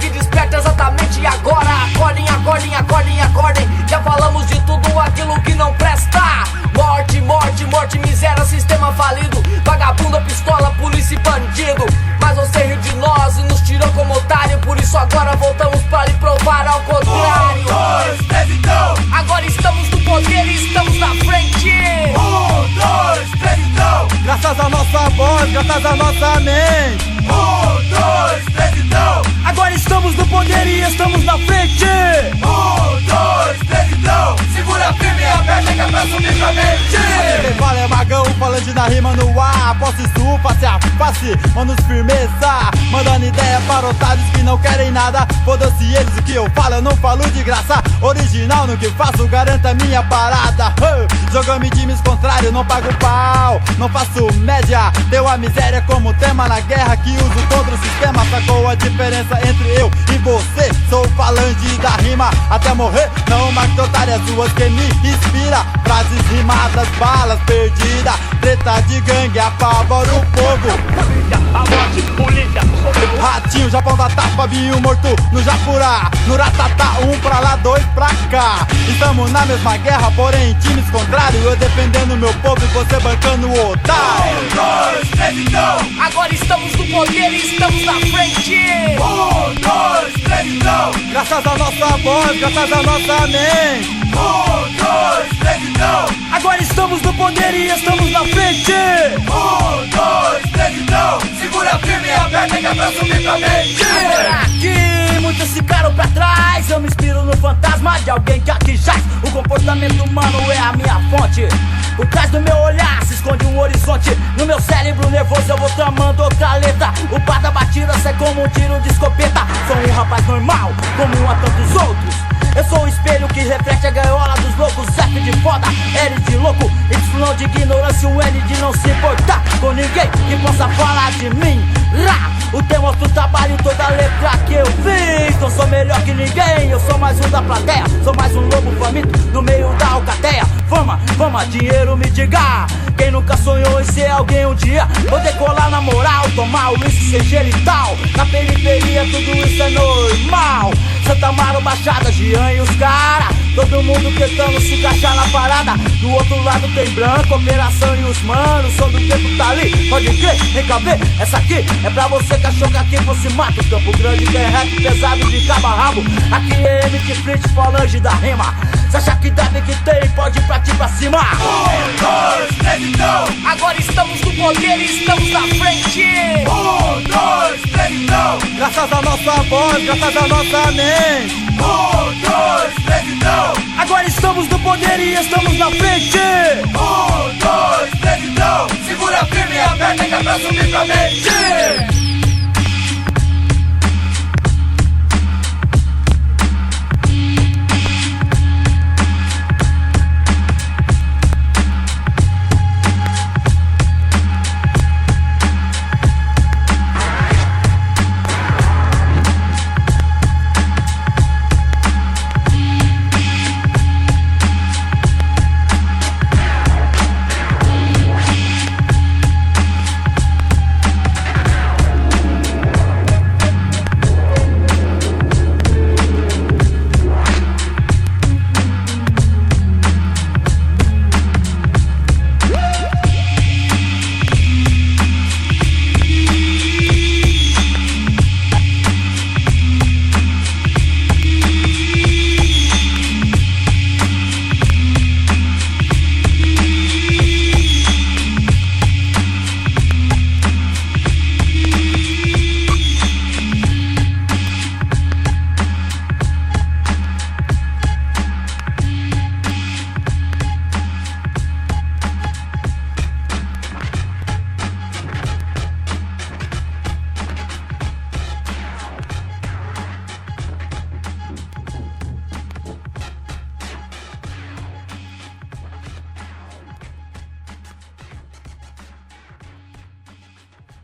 que desperta exatamente agora. Acordem, acordem, acordem, acordem. Já falamos de tudo aquilo que não presta. Morte, morte, morte, miséria, sistema falido. Vagabundo, pistola, polícia e bandido. Mas você riu de nós e nos tirou como otário. Por isso agora voltamos pra lhe provar ao contrário. 1, 2, 3, então. Agora estamos no poder e estamos na frente. 1, 2, 3, então. Graças à nossa voz, graças à nossa mente. 1, 2, 3, então. Agora estamos no poder e estamos na frente. 1, 2, 3, então. Segura firme e aperta que é pra subir pra mente. Quem fala é Magão, falando na rima no ar. Posse sul, face a face, manos firmeza. Mandando ideia para otários que não querem nada. Foda-se eles, o que eu falo, eu não falo de graça. Original no que faço, garanta minha parada. Jogando em times contrários, não pago pau. Não faço média, deu a miséria como tema na guerra que uso contra o sistema. Sacou a diferença entre eu e você? Sou falange da rima até morrer. Não marque otárias suas que me inspira. Frases rimadas, balas perdidas. Treta de gangue, apavora o povo. A morte, polícia, Ratinho, Japão da tapa, Binho morto no Japurá. No Ratatá, 1 pra lá, 2 pra cá. Estamos na mesma guerra, porém em times contrários. Eu defendendo meu povo e você bancando o otário. 1, 2, 3, então. Agora estamos no poder e estamos na frente. 1, 2, 3, então. Graças à nossa voz, graças à nossa mente. 1, 2, 3, então. Agora estamos no poder e estamos na frente. 1, 2, 3, então. Segura firme e aperta que é pra subir pra mente. Aqui muitos ficaram pra trás. Eu me inspiro no fantasma de alguém que aqui jaz. O comportamento humano é a minha fonte. Por trás do meu olhar se esconde um horizonte. No meu cérebro nervoso eu vou tramando outra letra. O bar da batida sai como um tiro de escopeta. Sou um rapaz normal, como a tantos outros. Eu sou o espelho que reflete a gaiola dos loucos. F de foda, L de louco, Y de ignorância, o N de não se importar com ninguém que possa falar de mim. O tema mostra o trabalho, toda letra que eu fiz. Não sou melhor que ninguém, eu sou mais um da plateia. Sou mais um lobo faminto no meio da alcateia. Fama, fama, dinheiro me diga. Quem nunca sonhou em ser alguém um dia? Vou decolar na moral, tomar o uísque, ser genital. Na periferia tudo isso é normal. Santa Amaro, Baixada, Jean e os cara. Todo mundo tentando se encaixar na parada. Do outro lado tem branco, operação e os manos. Som do tempo tá ali, pode crer, vem cá ver. Essa aqui é pra você que achou que aqui fosse mato. Campo Grande tem rap pesado de cabo a rabo. Aqui é MT Fleet, falange da rima. Se achar que deve que tem, pode ir pra ti pra cima. 1, 2, 3, então. Agora estamos no poder e estamos na frente. 1, 2, 3, então. Graças à nossa voz, graças à nossa mente. 1, 2, 3, então. Agora estamos no poder e estamos na frente. 1, 2, 3, então. Segura firme e aperta que é pra subir pra mente.